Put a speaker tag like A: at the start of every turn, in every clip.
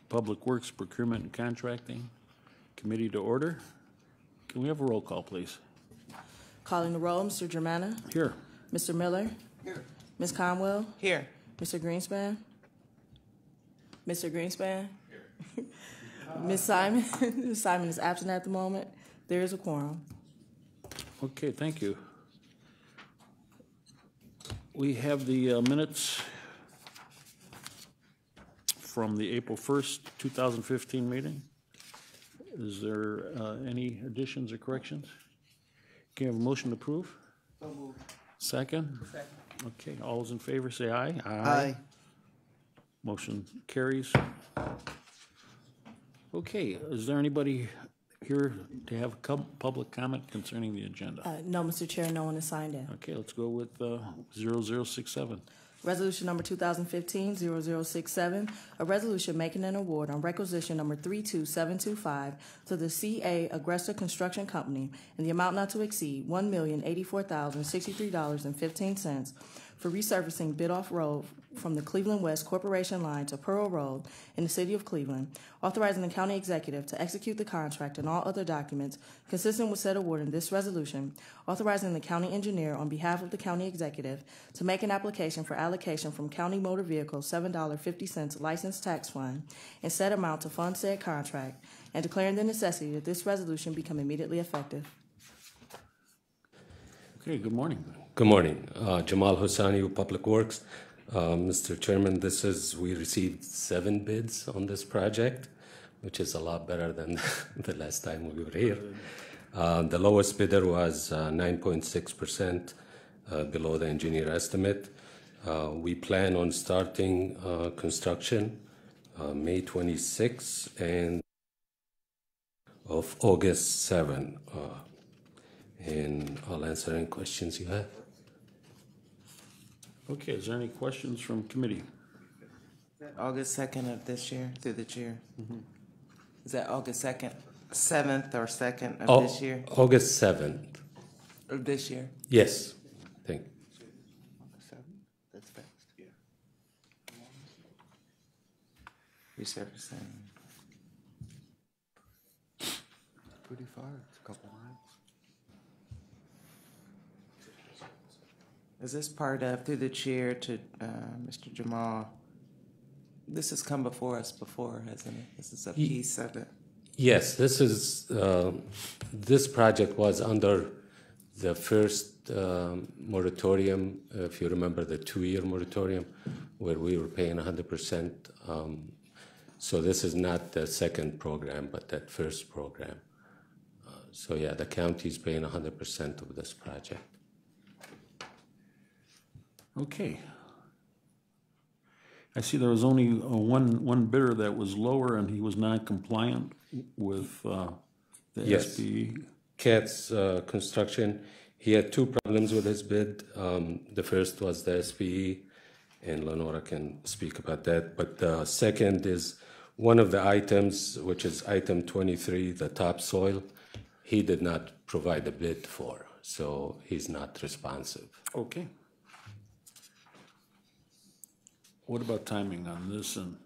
A: Public Works, Procurement, and Contracting Committee to order. Can we have a roll call, please?
B: Calling the roll, Mr. Germana.
A: Here.
B: Mr. Miller.
C: Here.
B: Ms. Conwell.
C: Here.
B: Mr. Greenspan. Mr. Greenspan. Here. Ms. Simon. Ms. Simon is absent at the moment. There is a quorum.
A: Okay, thank you. We have the minutes from the April 1st, 2015 meeting. Is there any additions or corrections? Can you have a motion to approve?
C: So moved.
A: Second?
C: Second.
A: Okay, all those in favor say aye.
C: Aye.
A: Motion carries. Okay, is there anybody here to have public comment concerning the agenda?
B: No, Mr. Chair, no one has signed in.
A: Okay, let's go with 0067.
B: Resolution number 2015-0067, a resolution making an award on requisition number 32725 to the CA Aggressor Construction Company in the amount not to exceed $1,084,063.15 for resurfacing Bidoff Road from the Cleveland West Corporation line to Pearl Road in the city of Cleveland, authorizing the county executive to execute the contract and all other documents consistent with said award in this resolution, authorizing the county engineer on behalf of the county executive to make an application for allocation from county motor vehicle $7.50 license tax fund and said amount to fund said contract, and declaring the necessity that this resolution become immediately effective.
A: Okay, good morning.
D: Good morning. Jamal Hossani of Public Works. Mr. Chairman, we received 7 bids on this project, which is a lot better than the last time we were here. The lowest bidder was 9.6% below the engineer estimate. We plan on starting construction May 26 and of August 7. And I'll answer any questions you have.
A: Okay, is there any questions from committee?
C: August 2nd of this year, through the chair. Mm-hmm. Is that August 2nd, 7th or 2nd of this year?
D: August 7th.
C: Of this year?
D: Yes. Thank you.
C: August 7th? That's fast, yeah. Resurfacing.
E: Pretty far, it's a couple miles.
C: Is this part of, through the chair to Mr. Jamal, this has come before us before, hasn't it? This is a piece of it.
D: Yes, this project was under the first moratorium, if you remember the 2-year moratorium, where we were paying 100%. So this is not the second program, but that first program. So yeah, the county is paying 100% of this project.
A: Okay. I see there was only one bidder that was lower, and he was non-compliant with the SPE.
D: Katz Construction, he had 2 problems with his bid. The first was the SPE, and Lenora can speak about that. But the second is one of the items, which is item 23, the topsoil, he did not provide a bid for, so he's not responsive.
A: Okay. What about timing on this? And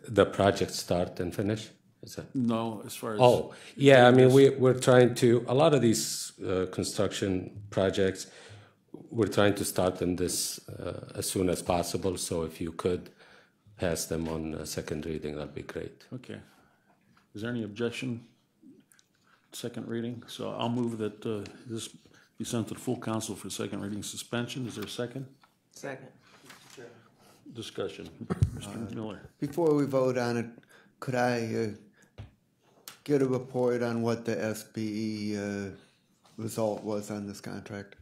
D: the project start and finish? Is that?
A: No, as far as...
D: Oh, yeah, I mean, we're trying to, a lot of these construction projects, we're trying to start them this as soon as possible, so if you could pass them on second reading, that'd be great.
A: Okay. Is there any objection? Second reading? So I'll move that this be sent to the full council for second reading suspension. Is there a second?
C: Second.
A: Discussion. Mr. Miller.
E: Before we vote on it, could I get a report on what the SPE result was on this contract?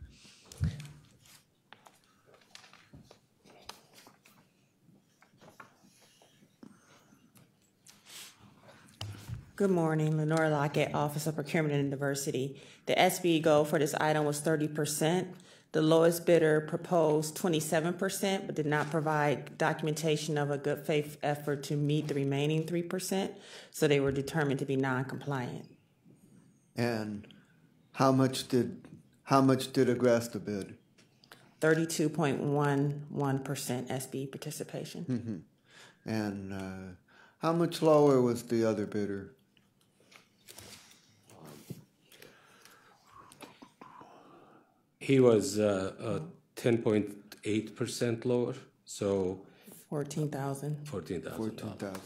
F: Good morning, Lenora Lockett, Office of Procurement and Diversity. The SBE goal for this item was 30%. The lowest bidder proposed 27%, but did not provide documentation of a good faith effort to meet the remaining 3%, so they were determined to be non-compliant.
E: And how much did Agresta bid?
F: 32.11% SBE participation.
E: Mm-hmm. And how much lower was the other bidder?
D: He was 10.8% lower, so
F: 14,000.
D: 14,000.
E: 14,000.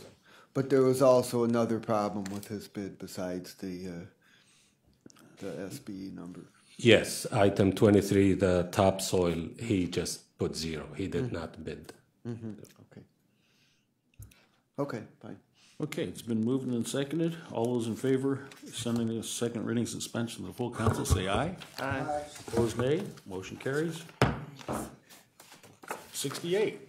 E: But there was also another problem with his bid besides the SBE number.
D: Yes, item 23, the topsoil, he just put 0. He did not bid.
E: Okay. Okay, fine.
A: Okay, it's been moved and seconded. All those in favor of sending the second reading suspension to the full council, say aye.
C: Aye.
A: Opposed, nay. Motion carries. 68.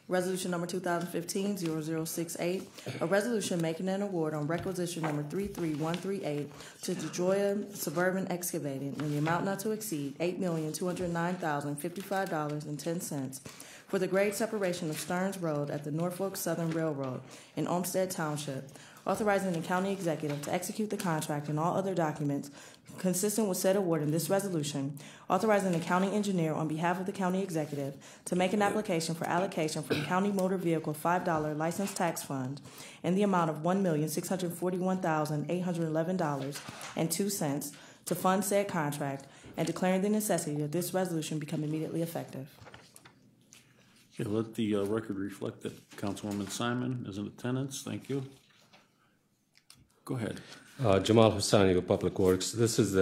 B: Resolution number 2015-0068, a resolution making an award on requisition number 33138 to DeJoya Suburban Excavating in the amount not to exceed $8,209,055.10 for the grade separation of Stearns Road at the Norfolk Southern Railroad in Olmsted Township, authorizing the county executive to execute the contract and all other documents consistent with said award in this resolution, authorizing the county engineer on behalf of the county executive to make an application for allocation from county motor vehicle $5 license tax fund in the amount of $1,641,811.02 to fund said contract and declaring the necessity that this resolution become immediately effective.
A: Okay, let the record reflect that Councilwoman Simon is in attendance. Thank you. Go ahead.
D: Jamal Hussani with Public Works. This is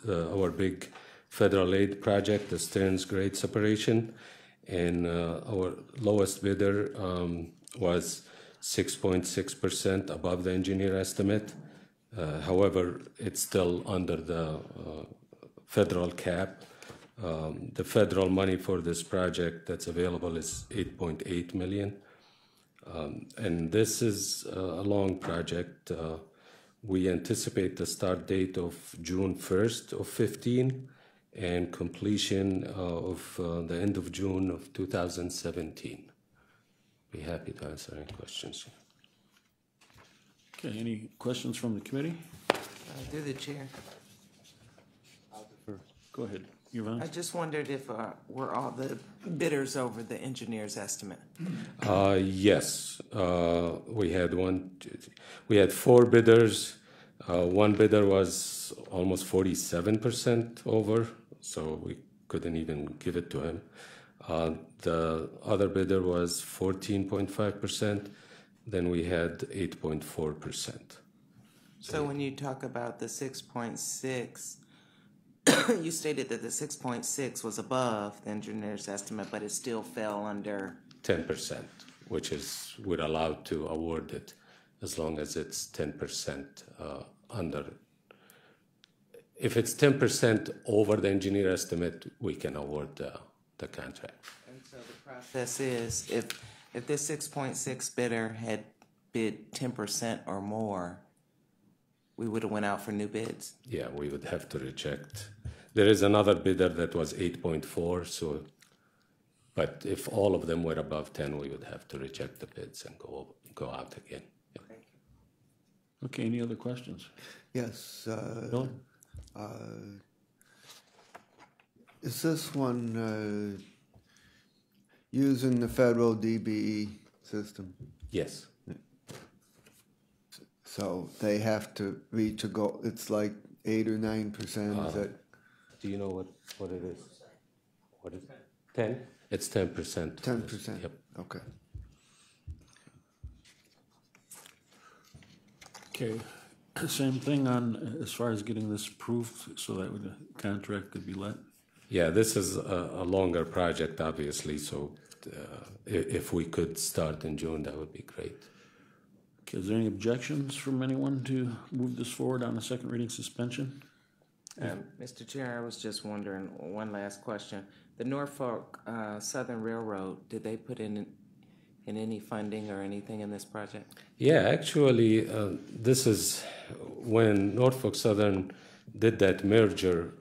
D: our big federal aid project, the Stearns grade separation, and our lowest bidder was 6.6% above the engineer estimate. However, it's still under the federal cap. The federal money for this project that's available is $8.8 million. And this is a long project. We anticipate the start date of June 1st of 15 and completion of the end of June of 2017. Be happy to answer any questions.
A: Okay, any questions from the committee?
C: Through the chair.
A: Go ahead. Yvonne?
C: I just wondered if were all the bidders over the engineer's estimate?
D: Yes, we had we had 4 bidders. One bidder was almost 47% over, so we couldn't even give it to him. The other bidder was 14.5%. Then we had 8.4%.
C: So when you talk about the 6.6, you stated that the 6.6 was above the engineer's estimate, but it still fell under
D: 10%, which is we're allowed to award it as long as it's 10% under. If it's 10% over the engineer estimate, we can award the contract.
C: And so the process is if this 6.6 bidder had bid 10% or more, we would have went out for new bids.
D: Yeah, we would have to reject. There is another bidder that was 8.4, so, but if all of them were above 10, we would have to reject the bids and go out again. Yeah.
A: Okay, any other questions?
E: Yes.
A: Bill?
E: Is this one using the federal DBE system?
D: Yes.
E: So they have to reach a goal. It's like 8 or 9%. Is that?
D: Do you know what it is? What is it? 10? It's 10%.
E: 10%.
D: Yep.
E: Okay.
A: Okay, same thing on as far as getting this approved so that the contract could be let?
D: Yeah, this is a longer project, obviously, so if we could start in June, that would be great.
A: Okay, is there any objections from anyone to move this forward on a second reading suspension?
C: Mr. Chair, I was just wondering, one last question. The Norfolk Southern Railroad, did they put in any funding or anything in this project?
D: Yeah, actually, this is when Norfolk Southern did that merger,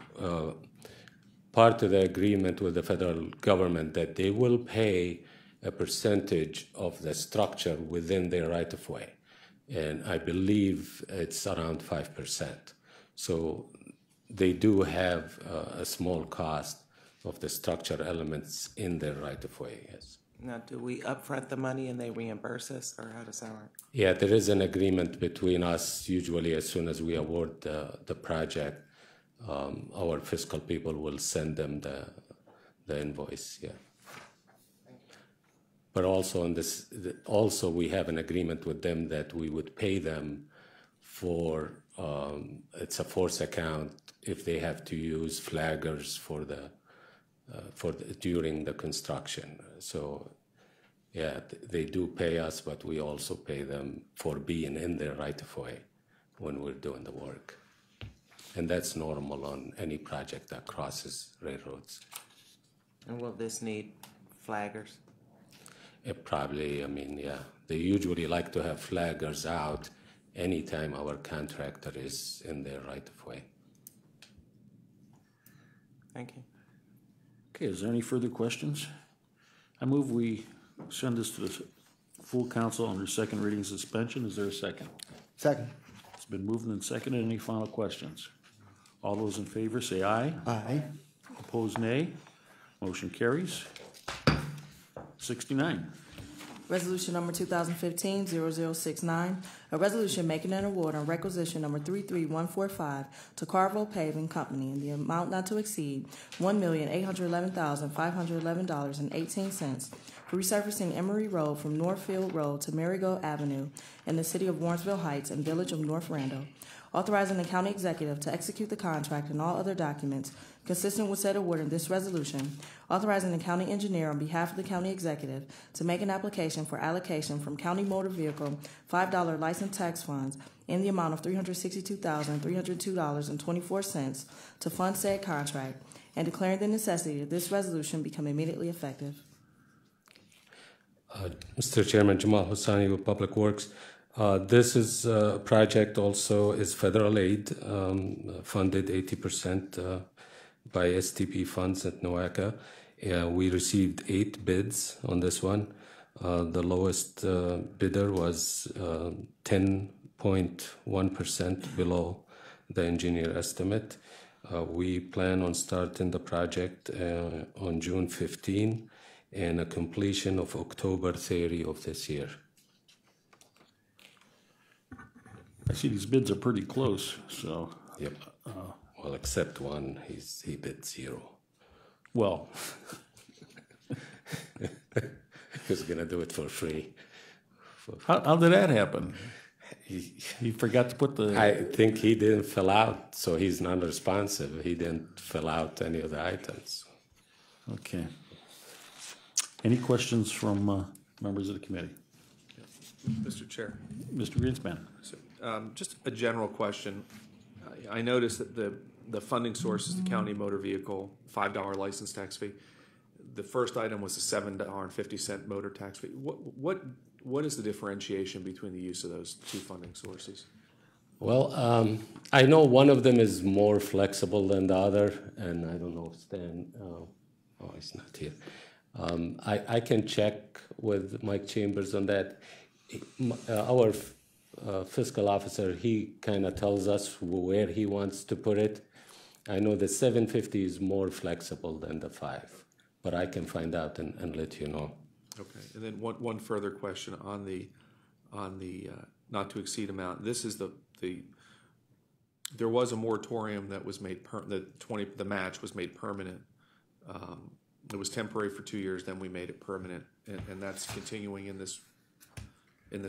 D: part of the agreement with the federal government that they will pay a percentage of the structure within their right-of-way. And I believe it's around 5%. So they do have a small cost of the structure elements in their right-of-way, yes.
C: Now, do we upfront the money and they reimburse us, or how does that work?
D: Yeah, there is an agreement between us. Usually, as soon as we award the project, our fiscal people will send them the invoice. Yeah. But also on this, also we have an agreement with them that we would pay them for it's a force account if they have to use flaggers for during the construction. So yeah, they do pay us, but we also pay them for being in their right of way when we're doing the work. And that's normal on any project that crosses railroads.
C: And will this need flaggers?
D: It probably, I mean, yeah, they usually like to have flaggers out anytime our contractor is in their right of way.
C: Thank you.
A: Okay, is there any further questions? I move we send this to the full council under second reading suspension. Is there a second?
E: Second.
A: It's been moved and seconded. Any final questions? All those in favor say aye.
E: Aye.
A: Opposed, nay. Motion carries. 69.
B: Resolution number 2015-0069, a resolution making an award on requisition number 33145 to Carvo Paving Company in the amount not to exceed $1,811,511.18 for resurfacing Emory Road from Northfield Road to Marigold Avenue in the city of Warrensville Heights and village of North Randall, authorizing the county executive to execute the contract and all other documents consistent with said award in this resolution, authorizing the county engineer on behalf of the county executive to make an application for allocation from county motor vehicle $5 license tax funds in the amount of $362,302.24 to fund said contract, and declaring the necessity that this resolution become immediately effective.
D: Mr. Chairman, Jamal Hossani with Public Works. This is project also is federal aid, funded 80% by STP funds at NOACA. We received 8 bids on this one. The lowest bidder was 10.1% below the engineer estimate. We plan on starting the project on June 15 and a completion of October 30 of this year.
A: I see these bids are pretty close, so.
D: Yep. Well, except one, he bid 0.
A: Well,
D: He was gonna do it for free.
A: how did that happen? He forgot to put the.
D: I think he didn't fill out, so he's non-responsive. He didn't fill out any of the items.
A: Okay. Any questions from members of the committee?
G: Mr. Chair,
A: Mr. Greenspan.
G: just a general question. I noticed that the funding source is the county motor vehicle $5 license tax fee. The first item was a $7.50 motor tax fee. What is the differentiation between the use of those two funding sources?
D: Well, I know one of them is more flexible than the other, and I don't know if Stan, he's not here. I can check with Mike Chambers on that. Our fiscal officer, he kind of tells us where he wants to put it. I know the 750 is more flexible than the 5, but I can find out and let you know.
G: Okay, and then one further question on the not to exceed amount. This is there was a moratorium that was made the match was made permanent. It was temporary for 2 years, then we made it permanent, and that's continuing in this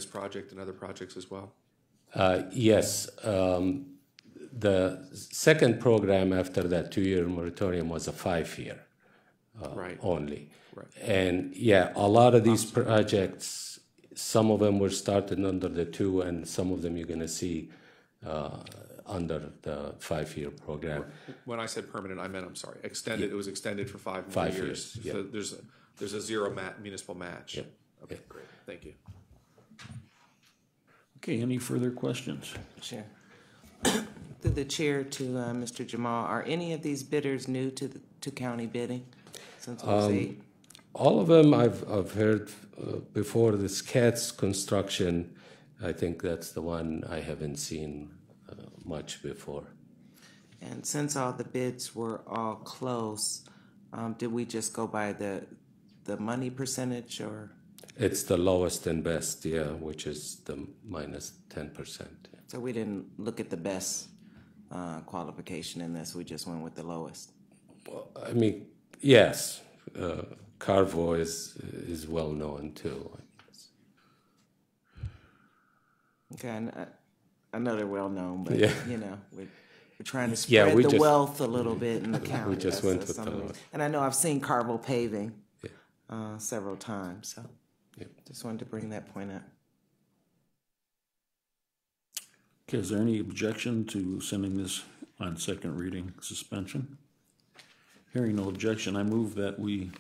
G: project and other projects as well.
D: Yes. The second program after that 2-year moratorium was a 5-year
G: Right.
D: only.
G: Right.
D: And yeah, a lot of these projects, some of them were started under the 2, and some of them you're going to see under the 5-year program.
G: When I said permanent, I meant, I'm sorry, extended.
D: Yeah.
G: It was extended for 5 more
D: 5
G: years.
D: years,
G: So there's a zero municipal match.
D: Yep.
G: Okay,
D: Yep.
G: great. Thank you.
A: Okay, any further questions?
C: Chair. Through the chair to Mr. Jamal, are any of these bidders new to county bidding since it was 8?
D: All of them I've heard before. This CATS construction, I think that's the one I haven't seen much before.
C: And since all the bids were all close, did we just go by the the money percentage, or?
D: It's the lowest and best, yeah, which is the minus 10%.
C: So we didn't look at the best qualification in this, we just went with the lowest.
D: Well, I mean, yes, Carvo is well known too.
C: Okay, and I know they're well known, but
D: Yeah.
C: you know, we're trying to
D: Yeah,
C: spread
D: we
C: the
D: just-
C: wealth a little bit in the county.
D: We just went with the
C: some of it.
D: lowest.
C: And I know I've seen Carvo paving
D: Yeah.
C: several times, so
D: Yeah.
C: just wanted to bring that point up.
A: Okay, is there any objection to sending this on second reading suspension? Hearing no objection, I move that we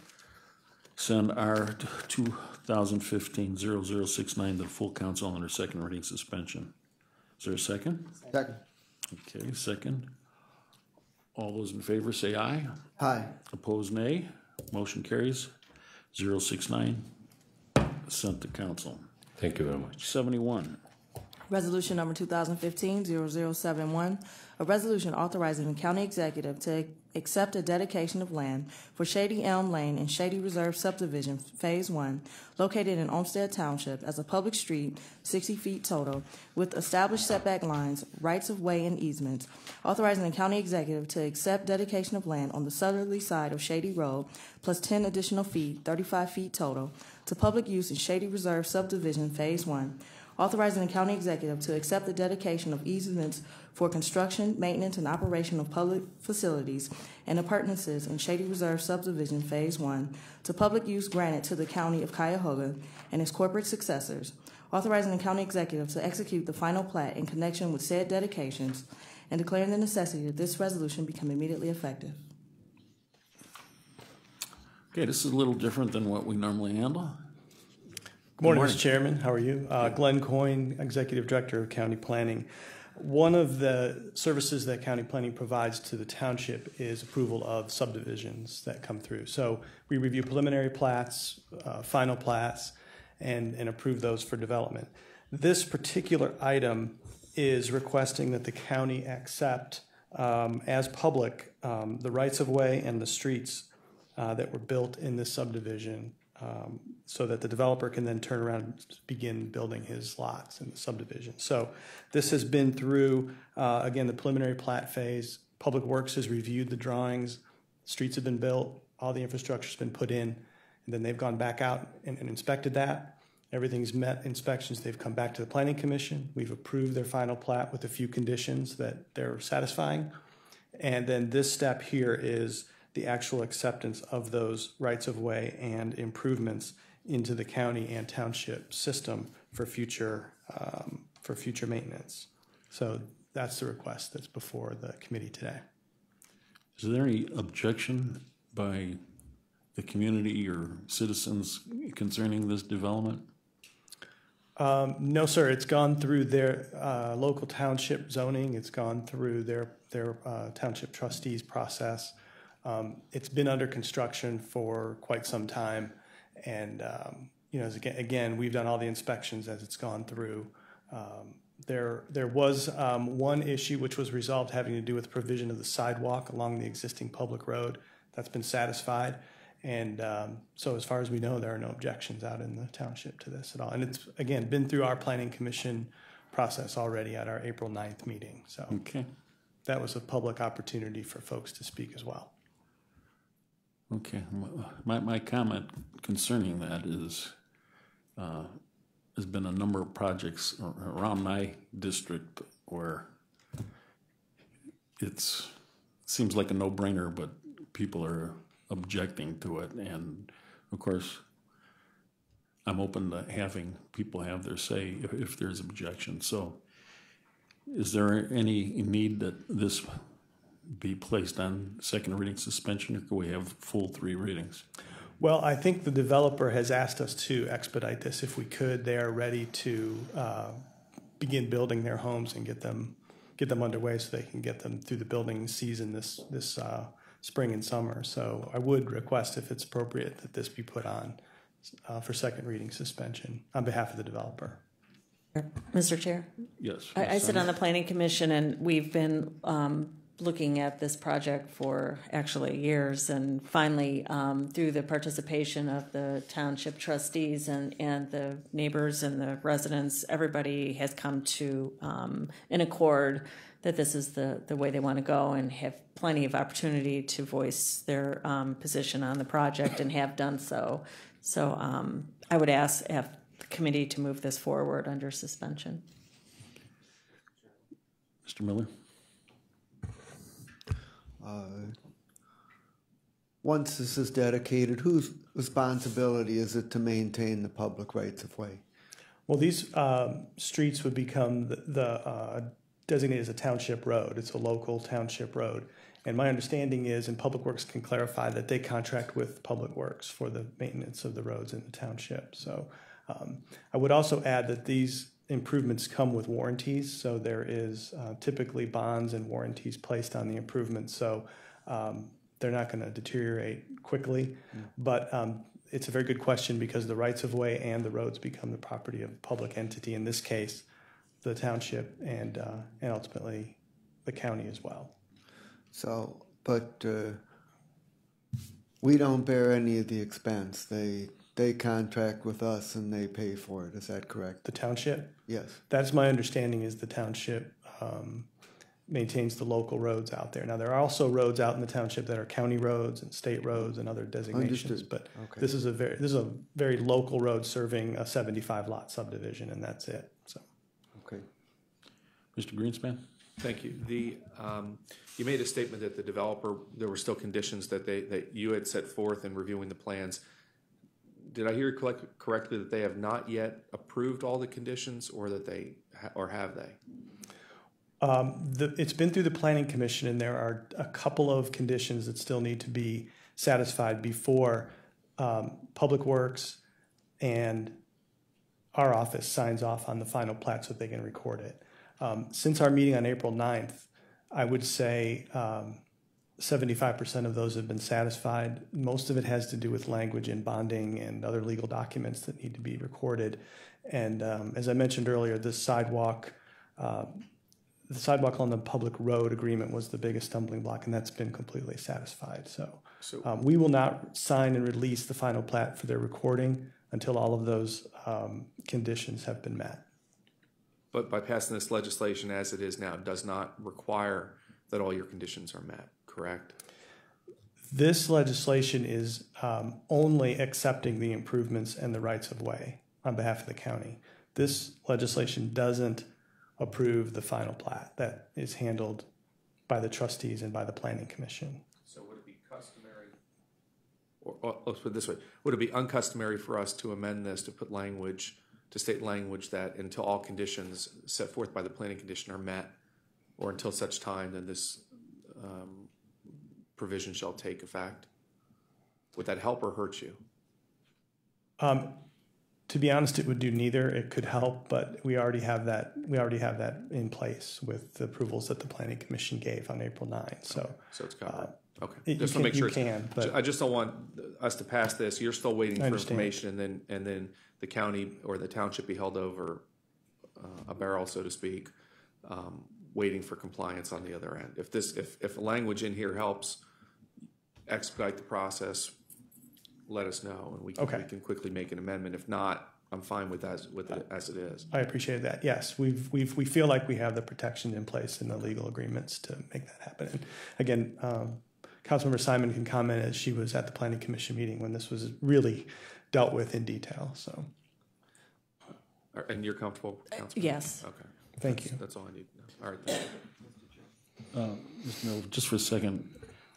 A: send our 2015-0069 to the full council under second reading suspension. Is there a second?
E: Second.
A: Okay, second. All those in favor say aye.
E: Aye.
A: Opposed, nay. Motion carries. 069, sent to council.
D: Thank you very much.
A: 71.
B: Resolution number 2015-0071, a resolution authorizing the county executive to accept a dedication of land for Shady Elm Lane and Shady Reserve Subdivision, Phase 1, located in Olmsted Township as a public street, 60 feet total, with established setback lines, rights of way, and easements, authorizing the county executive to accept dedication of land on the southerly side of Shady Road, plus 10 additional feet, 35 feet total, to public use in Shady Reserve Subdivision, Phase 1, authorizing the county executive to accept the dedication of easements for construction, maintenance, and operation of public facilities and appurtenances in Shady Reserve Subdivision Phase 1 to public use granted to the county of Cuyahoga and its corporate successors, authorizing the county executive to execute the final plat in connection with said dedications, and declaring the necessity that this resolution become immediately effective.
A: Okay, this is a little different than what we normally handle.
H: Good morning, Mr. Chairman. How are you? Glenn Coyne, Executive Director of County Planning. One of the services that county planning provides to the township is approval of subdivisions that come through. So we review preliminary plats, final plats, and approve those for development. This particular item is requesting that the county accept as public the rights of way and the streets that were built in this subdivision, so that the developer can then turn around and begin building his lots in the subdivision. So this has been through, again, the preliminary plat phase. Public Works has reviewed the drawings, streets have been built, all the infrastructure's been put in, and then they've gone back out and inspected that. Everything's met inspections. They've come back to the Planning Commission. We've approved their final plat with a few conditions that they're satisfying. And then this step here is the actual acceptance of those rights of way and improvements into the county and township system for future maintenance. So that's the request that's before the committee today.
A: Is there any objection by the community or citizens concerning this development?
H: No, sir. It's gone through their local township zoning. It's gone through their township trustees process. It's been under construction for quite some time, and again, we've done all the inspections as it's gone through. There was one issue which was resolved having to do with provision of the sidewalk along the existing public road. That's been satisfied, and so as far as we know, there are no objections out in the township to this at all. And it's again been through our Planning Commission process already at our April 9th meeting. So
A: Okay.
H: that was a public opportunity for folks to speak as well.
A: Okay, my comment concerning that is, there's been a number of projects around my district where it seems like a no-brainer, but people are objecting to it, and of course, I'm open to having people have their say if there's objection. So, is there any need that this be placed on second reading suspension, or can we have full 3 readings?
H: Well, I think the developer has asked us to expedite this if we could. They are ready to begin building their homes and get them underway so they can get them through the building season this spring and summer. So I would request, if it's appropriate, that this be put on for second reading suspension on behalf of the developer.
I: Mr. Chair?
A: Yes.
I: I sit on the Planning Commission, and we've been looking at this project for actually years, and finally, through the participation of the township trustees and the neighbors and the residents, everybody has come to an accord that this is the way they want to go, and have plenty of opportunity to voice their position on the project, and have done so. So I would ask the committee to move this forward under suspension.
A: Mr. Miller?
E: Once this is dedicated, whose responsibility is it to maintain the public rights of way?
H: Well, these streets would become designated as a township road. It's a local township road. And my understanding is, and Public Works can clarify, that they contract with Public Works for the maintenance of the roads in the township. So I would also add that these improvements come with warranties. So there is typically bonds and warranties placed on the improvements. So they're not going to deteriorate quickly. But it's a very good question, because the rights of way and the roads become the property of a public entity, in this case, the township, and ultimately the county as well.
E: So, but we don't bear any of the expense. They contract with us and they pay for it. Is that correct?
H: The township?
E: Yes.
H: That's my understanding, is the township maintains the local roads out there. Now, there are also roads out in the township that are county roads and state roads and other designations.
E: Understood.
H: But
E: okay.
H: this is a very local road serving a 75-lot subdivision, and that's it. So.
E: Okay.
A: Mr. Greenspan?
G: Thank you. You made a statement that the developer, there were still conditions that you had set forth in reviewing the plans. Did I hear you correctly that they have not yet approved all the conditions, or that or have they?
H: It's been through the Planning Commission, and there are a couple of conditions that still need to be satisfied before Public Works and our office signs off on the final plat so they can record it. Since our meeting on April 9th, I would say 75% of those have been satisfied. Most of it has to do with language and bonding and other legal documents that need to be recorded. And as I mentioned earlier, the sidewalk on the public road agreement was the biggest stumbling block, and that's been completely satisfied. So we will not sign and release the final plat for their recording until all of those conditions have been met.
G: But by passing this legislation as it is now, does not require that all your conditions are met, correct?
H: This legislation is only accepting the improvements and the rights of way on behalf of the county. This legislation doesn't approve the final plat. That is handled by the trustees and by the Planning Commission.
G: So would it be customary, or let's put it this way, would it be uncustomary for us to amend this to put language, to state language that until all conditions set forth by the Planning Commission are met, or until such time then this provision shall take effect? Would that help or hurt you?
H: To be honest, it would do neither. It could help, but we already have that. We already have that in place with the approvals that the Planning Commission gave on April 9th. So
G: it's covered. Okay.
H: Just to make sure. But
G: I just don't want us to pass this. You're still waiting for information, and then the county or the township be held over a barrel, so to speak, waiting for compliance on the other end. If language in here helps expedite the process, let us know, and we can quickly make an amendment. If not, I'm fine with it as it is.
H: I appreciate that. Yes, we feel like we have the protection in place in the legal agreements to make that happen. And again, Councilmember Simon can comment, as she was at the Planning Commission meeting when this was really dealt with in detail. So,
G: and you're comfortable, Councilmember?
I: Yes.
G: Okay.
H: Thank you.
G: That's all I need to know. All right. Thank you.
A: Mr. Miller, just for a second,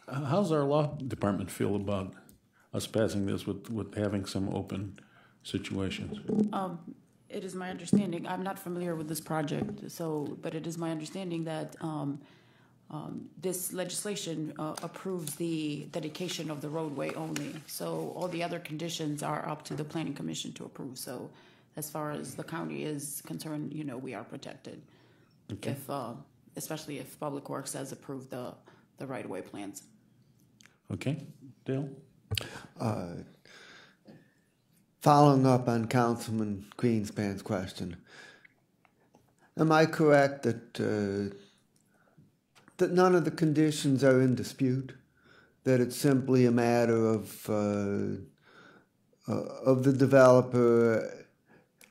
A: how's our law department feel about us passing this with having some open situations?
J: It is my understanding, I'm not familiar with this project, but it is my understanding that this legislation approves the dedication of the roadway only. So all the other conditions are up to the Planning Commission to approve. So as far as the county is concerned, we are protected. Okay. Especially if Public Works has approved the right-of-way plans.
A: Okay. Dale?
E: Following up on Councilman Greenspan's question, am I correct that that none of the conditions are in dispute, that it's simply a matter of the developer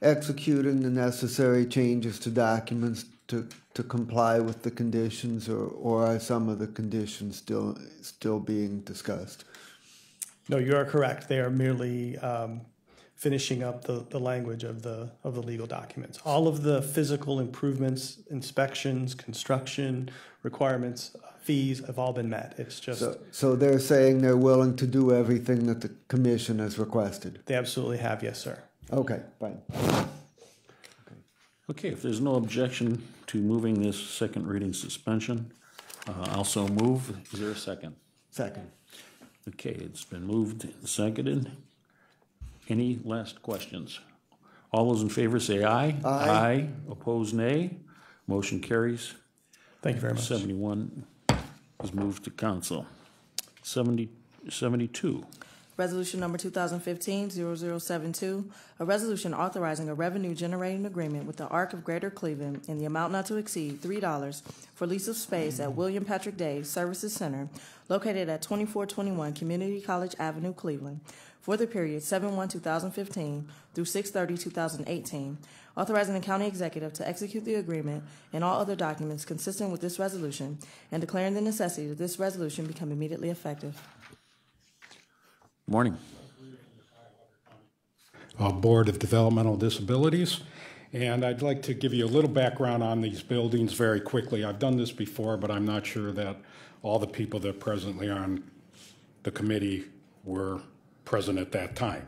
E: executing the necessary changes to documents to comply with the conditions, or are some of the conditions still being discussed?
H: No, you are correct. They are merely finishing up the language of the legal documents. All of the physical improvements, inspections, construction requirements, fees have all been met. It's just
E: so they're saying they're willing to do everything that the commission has requested.
H: they absolutely have, yes, sir.
E: Okay, fine.
A: Okay, if there's no objection to moving this second reading suspension, I'll so move. Is there a second?
E: Second.
A: Okay, it's been moved and seconded. Any last questions? All those in favor say aye.
E: Aye.
A: Aye. Opposed, nay. Motion carries.
H: Thank you very much.
A: 71 is moved to council. 72.
B: Resolution number 2015-0072, a resolution authorizing a revenue generating agreement with the Arc of Greater Cleveland in the amount not to exceed $3 for lease of space at William Patrick Day Services Center located at 2421 Community College Avenue, Cleveland, for the period 7/1/2015 through 6/30/2018, authorizing the county executive to execute the agreement and all other documents consistent with this resolution, and declaring the necessity that this resolution become immediately effective.
A: Morning.
K: Board of Developmental Disabilities, and I'd like to give you a little background on these buildings very quickly. I've done this before, but I'm not sure that all the people that presently are on the committee were present at that time.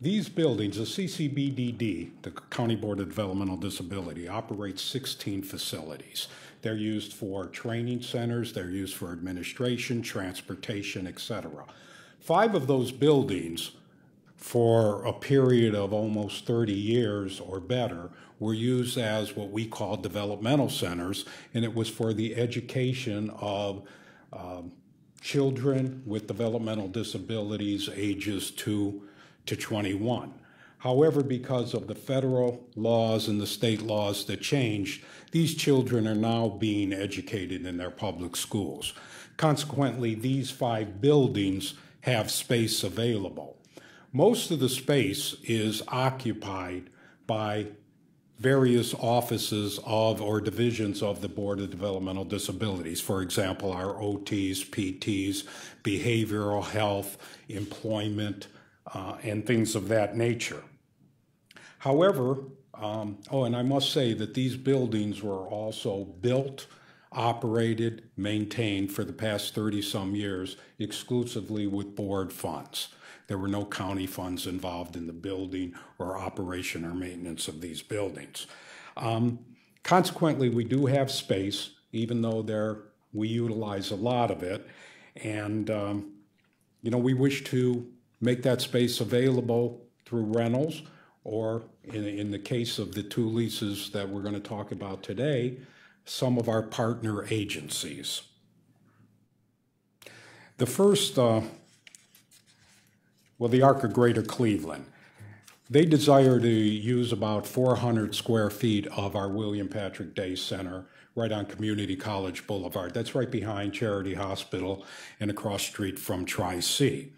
K: These buildings, the CCBDD, the County Board of Developmental Disability, operates 16 facilities. They're used for training centers, they're used for administration, transportation, etc. 5 of those buildings, for a period of almost 30 years or better, were used as what we call developmental centers, and it was for the education of children with developmental disabilities ages 2 to 21. However, because of the federal laws and the state laws that changed, these children are now being educated in their public schools. Consequently, these 5 buildings have space available. Most of the space is occupied by various offices of or divisions of the Board of Developmental Disabilities. For example, our OTs, PTs, behavioral health, employment, and things of that nature. However, and I must say that these buildings were also built, operated, maintained for the past 30-some years exclusively with board funds. There were no county funds involved in the building or operation or maintenance of these buildings. Consequently, we do have space, even though we utilize a lot of it. And, we wish to make that space available through rentals, or in the case of the 2 leases that we're going to talk about today, some of our partner agencies. The first, the Arc of Greater Cleveland. They desire to use about 400 square feet of our William Patrick Day Center right on Community College Boulevard. That's right behind Charity Hospital and across the street from Tri-C.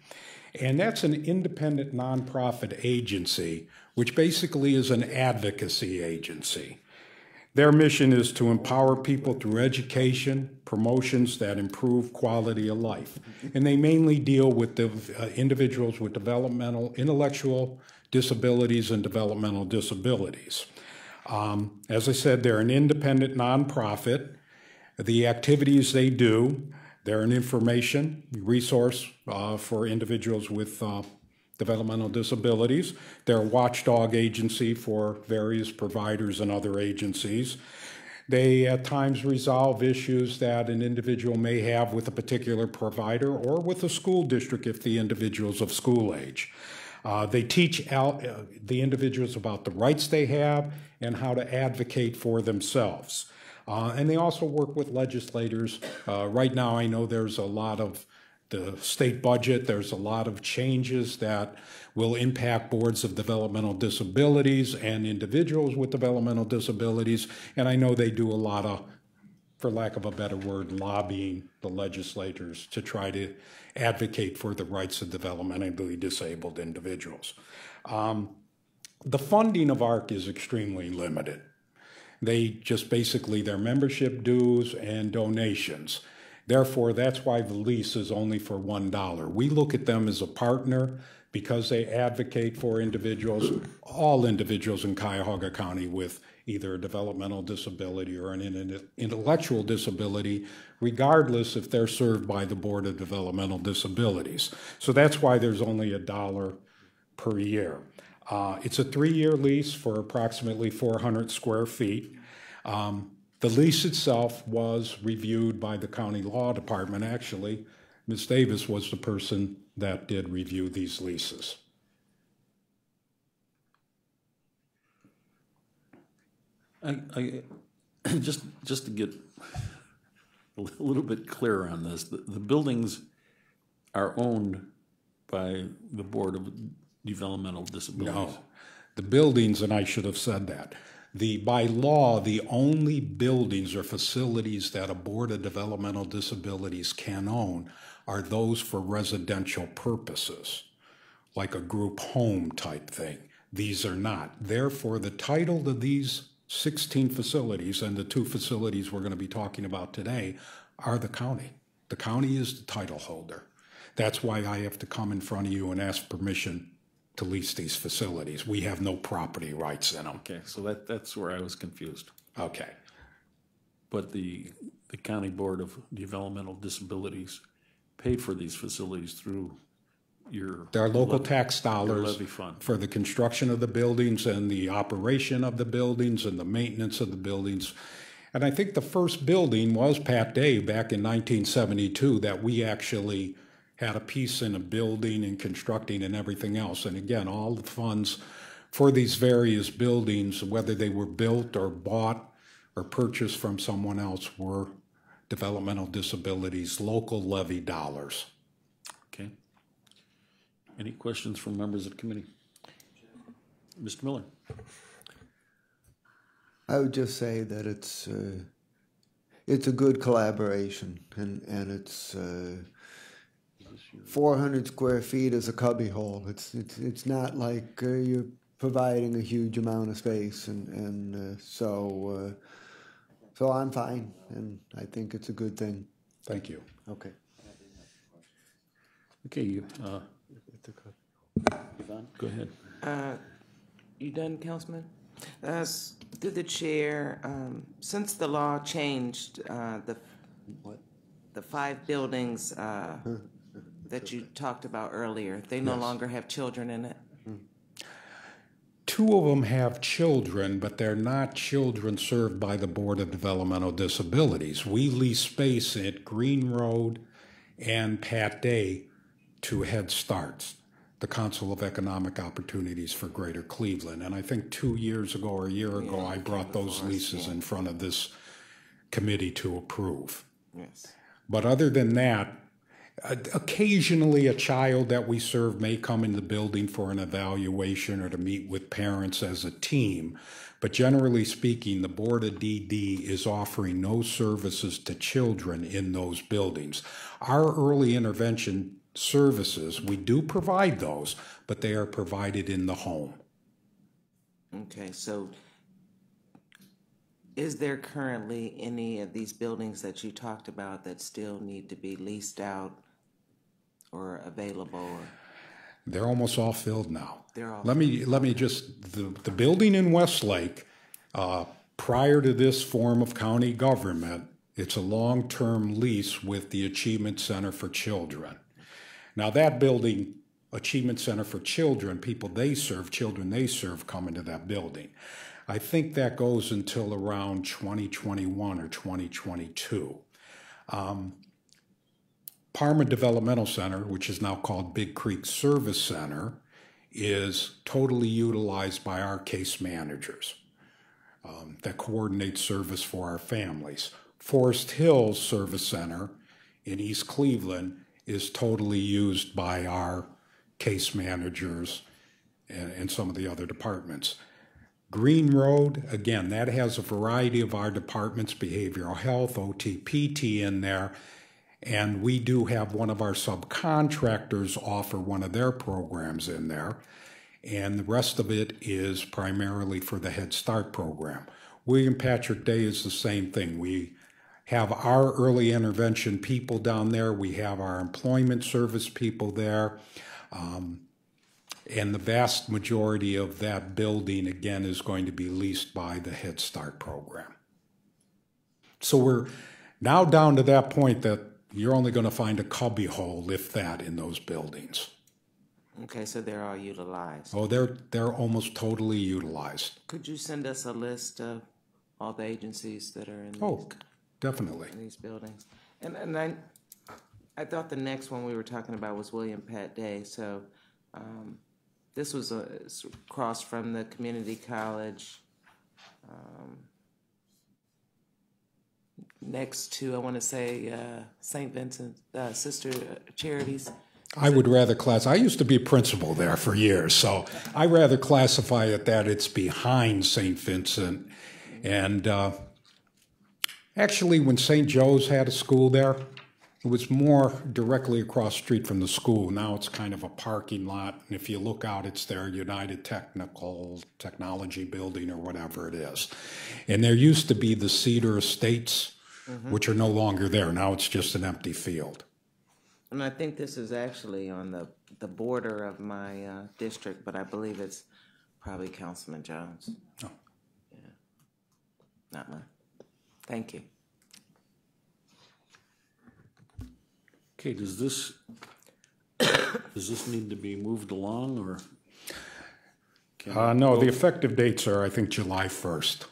K: And that's an independent nonprofit agency, which basically is an advocacy agency. Their mission is to empower people through education, promotions that improve quality of life. And they mainly deal with the individuals with intellectual disabilities and developmental disabilities. As I said, they're an independent nonprofit. The activities they do, they're an information resource for individuals with developmental disabilities. They're a watchdog agency for various providers and other agencies. They at times resolve issues that an individual may have with a particular provider or with a school district if the individual's of school age. They teach the individuals about the rights they have and how to advocate for themselves. And they also work with legislators. Right now, I know there's a lot of the state budget. There's a lot of changes that will impact boards of developmental disabilities and individuals with developmental disabilities. And I know they do a lot of for lack of a better word, lobbying the legislators to try to advocate for the rights of developmentally disabled individuals. The funding of ARC is extremely limited. They just basically their membership dues and donations. Therefore, that's why the lease is only for $1. We look at them as a partner because they advocate for individuals, all individuals in Cuyahoga County with either a developmental disability or an intellectual disability, regardless if they're served by the Board of Developmental Disabilities. So that's why there's only $1 per year. It's a 3-year lease for approximately 400 square feet. The lease itself was reviewed by the county law department. Actually, Ms. Davis was the person that did review these leases.
A: I just to get a little bit clearer on this, the buildings are owned by the Board of Developmental Disabilities.
K: No, the buildings, and I should have said that. By law, the only buildings or facilities that a Board of Developmental Disabilities can own are those for residential purposes, like a group home type thing. These are not. Therefore, the title of these 16 facilities and the 2 facilities we're going to be talking about today are the county. The county is the title holder. That's why I have to come in front of you and ask permission to lease these facilities. We have no property rights in them.
A: Okay, so that's where I was confused.
K: Okay.
A: But the County Board of Developmental Disabilities paid for these facilities through
K: their local tax dollars
A: levy fund
K: for the construction of the buildings and the operation of the buildings and the maintenance of the buildings. And I think the first building was Pat Day back in 1972 that we actually had a piece in a building and constructing and everything else. And again, all the funds for these various buildings, whether they were built or bought or purchased from someone else, were developmental disabilities, local levy dollars.
A: Okay. Any questions from members of the committee? Mr. Miller.
E: I would just say that it's a good collaboration, and it's 400 square feet is a cubby hole. It's not like you're providing a huge amount of space, and so I'm fine, and I think it's a good thing.
K: Thank you.
E: Okay.
A: Okay, Yvonne, go ahead.
C: You done, Councilman? Through the chair, since the law changed, the 5 buildings that you talked about earlier, they no longer have children in it?
K: 2 of them have children, but they're not children served by the Board of Developmental Disabilities. We lease space at Green Road and Pat Day to Head Starts, the Council of Economic Opportunities for Greater Cleveland. And I think 2 years ago or a year ago, I brought those leases in front of this committee to approve.
C: Yes.
K: But other than that, occasionally a child that we serve may come in the building for an evaluation or to meet with parents as a team. But generally speaking, the Board of DD is offering no services to children in those buildings. Our early intervention services, we do provide those, but they are provided in the home.
C: Okay, so is there currently any of these buildings that you talked about that still need to be leased out or available?
K: They're almost all filled now.
C: They're all
K: let me just, the building in Westlake, prior to this form of county government, it's a long-term lease with the Achievement Center for Children. Now that building, Achievement Center for Children, children they serve come into that building. I think that goes until around 2021 or 2022. Parma Developmental Center, which is now called Big Creek Service Center, is totally utilized by our case managers that coordinate service for our families. Forest Hills Service Center in East Cleveland is totally used by our case managers and some of the other departments. Green Road, again, that has a variety of our departments, behavioral health, OT, PT in there. And we do have one of our subcontractors offer one of their programs in there. And the rest of it is primarily for the Head Start program. William Patrick Day is the same thing. We have our early intervention people down there. We have our employment service people there. And the vast majority of that building, again, is going to be leased by the Head Start program. So we're now down to that point that you're only going to find a cubby hole, if that, in those buildings.
C: Okay, so they're all utilized.
K: Oh, they're almost totally utilized.
C: Could you send us a list of all the agencies that are in
K: Definitely.
C: these buildings? And I thought the next one we were talking about was William Pat Day. So this was across from the community college, next to, I want to say, St. Vincent Sister Charities.
K: I would rather I used to be principal there for years, so I rather classify it that it's behind St. Vincent. And actually, when St. Joe's had a school there, it was more directly across the street from the school. Now it's kind of a parking lot, and if you look out, it's their United Technology building or whatever it is. And there used to be the Cedar Estates, which are no longer there. Now it's just an empty field.
C: And I think this is actually on the border of my district, but I believe it's probably Councilman Jones.
K: Oh.
C: Yeah. Not mine. Thank you.
A: Okay, does this need to be moved along, or?
K: No, the effective dates are, I think, July 1st.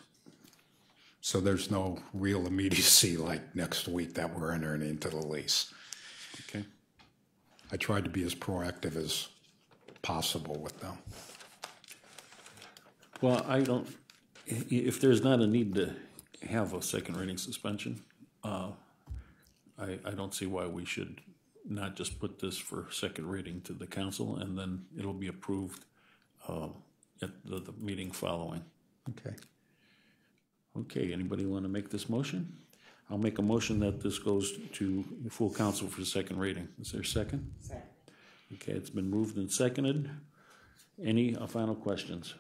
K: So there's no real immediacy like next week that we're entering into the lease.
A: Okay.
K: I tried to be as proactive as possible with them.
A: Well, if there's not a need to have a second reading suspension, I don't see why we should not just put this for second reading to the council, and then it'll be approved at the meeting following.
K: Okay.
A: Okay, anybody want to make this motion? I'll make a motion that this goes to the full council for the second reading. Is there a second? Second. Okay, it's been moved and seconded. Any final questions?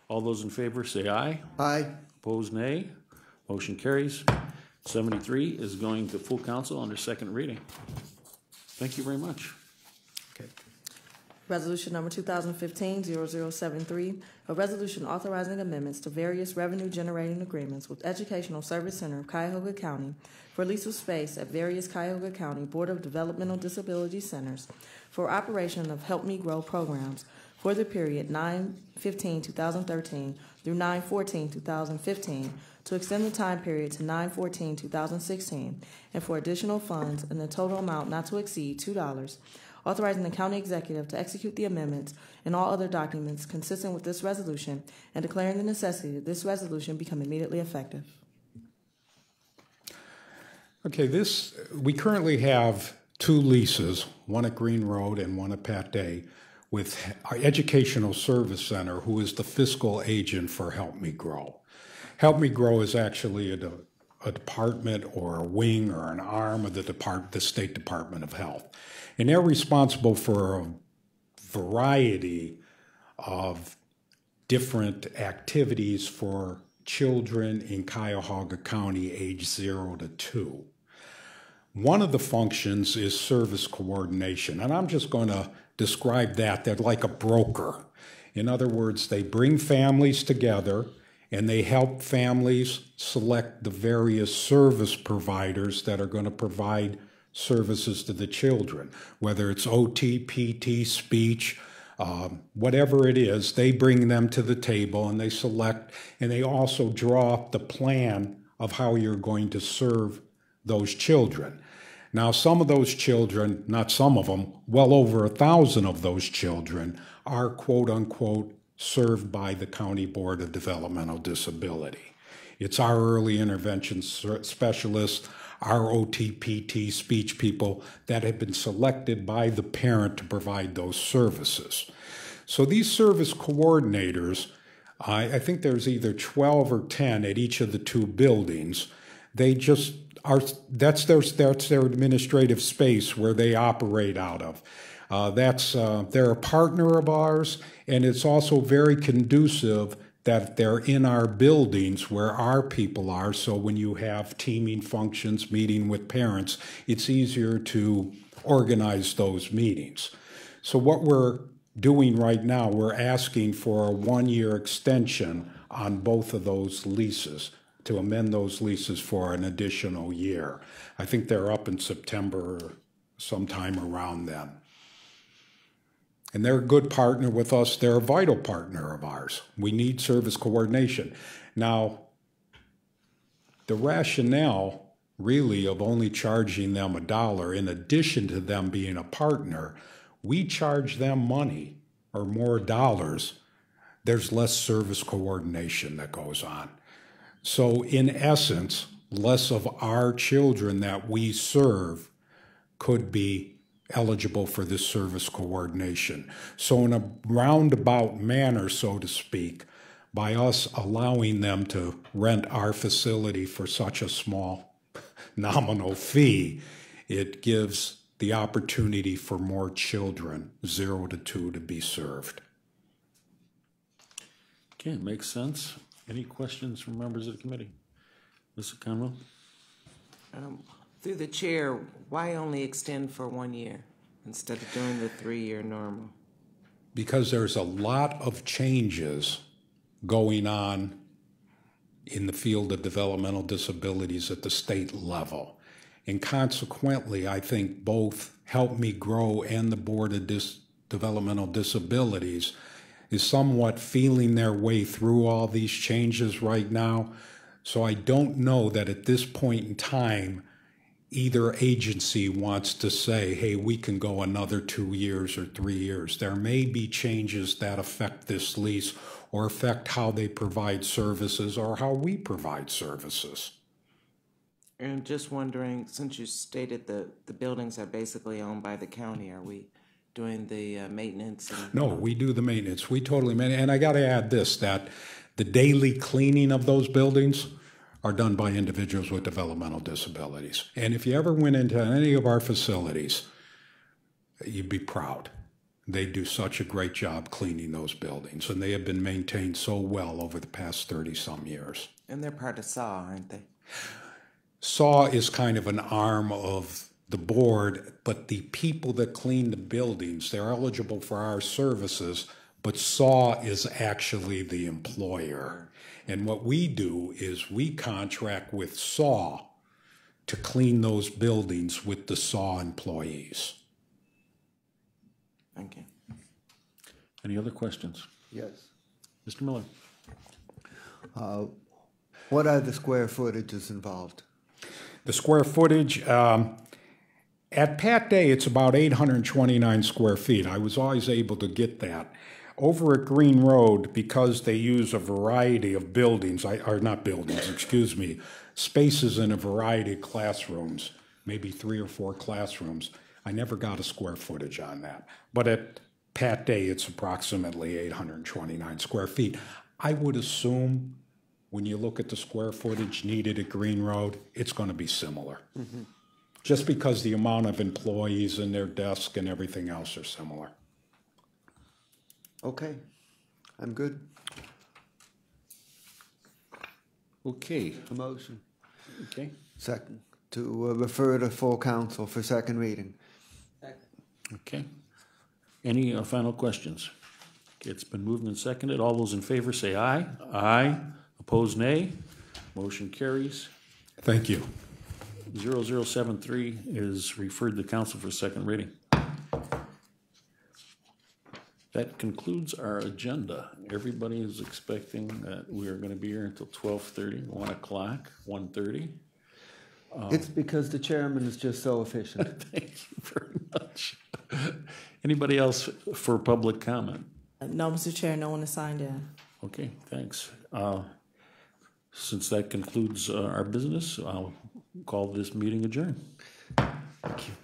A: All those in favor say aye.
E: Aye.
A: Opposed, nay. Motion carries. 73 is going to full council under second reading. Thank you very much.
K: Okay.
B: Resolution number 2015-0073, a resolution authorizing amendments to various revenue-generating agreements with Educational Service Center of Cuyahoga County for lease of space at various Cuyahoga County Board of Developmental Disability Centers for operation of Help Me Grow programs for the period 9/15/2013 through 9/14/2015 to extend the time period to 9/14/2016 and for additional funds in the total amount not to exceed $2, authorizing the county executive to execute the amendments and all other documents consistent with this resolution and declaring the necessity that this resolution become immediately effective.
K: Okay, we currently have two leases, one at Green Road and one at Pat Day, with our Educational Service Center, who is the fiscal agent for Help Me Grow. Help Me Grow is actually a department or a wing or an arm of the State Department of Health. And they're responsible for a variety of different activities for children in Cuyahoga County age 0 to 2. One of the functions is service coordination, and I'm just going to describe that. They're like a broker. In other words, they bring families together and they help families select the various service providers that are going to provide services to the children, whether it's OT, PT, speech, whatever it is. They bring them to the table and they select, and they also draw up the plan of how you're going to serve those children. Now, some of those children, not some of them, well over 1,000 of those children are quote unquote served by the County Board of Developmental Disability. It's our early intervention specialists, our OT, PT, speech people that have been selected by the parent to provide those services. So these service coordinators I think there's either 12 or 10 at each of the two buildings. They just are, that's their administrative space where they operate out of. They're a partner of ours, and it's also very conducive that they're in our buildings where our people are. So when you have teaming functions, meeting with parents, it's easier to organize those meetings. So what we're doing right now, we're asking for a 1-year extension on both of those leases, to amend those leases for an additional year. I think they're up in September, sometime around then. And they're a good partner with us. They're a vital partner of ours. We need service coordination. Now, the rationale really of only charging them $1, in addition to them being a partner, we charge them money or more dollars, there's less service coordination that goes on. So in essence, less of our children that we serve could be eligible for this service coordination. So in a roundabout manner, so to speak, by us allowing them to rent our facility for such a small nominal fee, it gives the opportunity for more children, 0 to 2, to be served.
A: Okay, makes sense. Any questions from members of the committee? Mr. Conwell?
C: Through the chair, why only extend for 1 year instead of doing the 3-year normal?
K: Because there's a lot of changes going on in the field of developmental disabilities at the state level. And consequently, I think both Help Me Grow and the Board of Developmental Disabilities is somewhat feeling their way through all these changes right now. So I don't know that at this point in time, either agency wants to say, hey, we can go another 2 years or 3 years. There may be changes that affect this lease or affect how they provide services or how we provide services.
C: And just wondering, since you stated the buildings are basically owned by the county, are we doing the maintenance?
K: No, we do the maintenance. We totally manage. And I got to add this, that the daily cleaning of those buildings are done by individuals with developmental disabilities. And if you ever went into any of our facilities, you'd be proud. They do such a great job cleaning those buildings, and they have been maintained so well over the past 30-some years.
C: And they're part of SAW, aren't they?
K: SAW is kind of an arm of the board, but the people that clean the buildings, they're eligible for our services, but SAW is actually the employer. And what we do is we contract with SAW to clean those buildings with the SAW employees.
C: Thank you.
A: Any other questions?
E: Yes.
A: Mr. Miller?
E: What are the square footages involved?
K: The square footage, at Pat Day, it's about 829 square feet. I was always able to get that. Over at Green Road, because they use a variety of buildings, spaces in a variety of classrooms, maybe 3 or 4 classrooms, I never got a square footage on that. But at Pat Day, it's approximately 829 square feet. I would assume when you look at the square footage needed at Green Road, it's going to be similar. Mm-hmm. Just because the amount of employees and their desk and everything else are similar.
E: Okay, I'm good.
A: Okay.
E: A motion.
A: Okay.
E: Second, to refer to full council for second reading.
A: Okay. Any final questions? Okay, it's been moved and seconded. All those in favor say aye. Aye. Opposed, nay. Motion carries.
K: Thank you.
A: 0073 is referred to council for second reading. That concludes our agenda. Everybody is expecting that we are going to be here until 12:30, 1 o'clock, 1:30.
E: It's because the chairman is just so efficient.
A: Thank you very much. Anybody else for public comment?
B: No, Mr. Chair, no one is signed in.
A: Okay, thanks. Since that concludes our business, I'll call this meeting adjourned.
E: Thank you.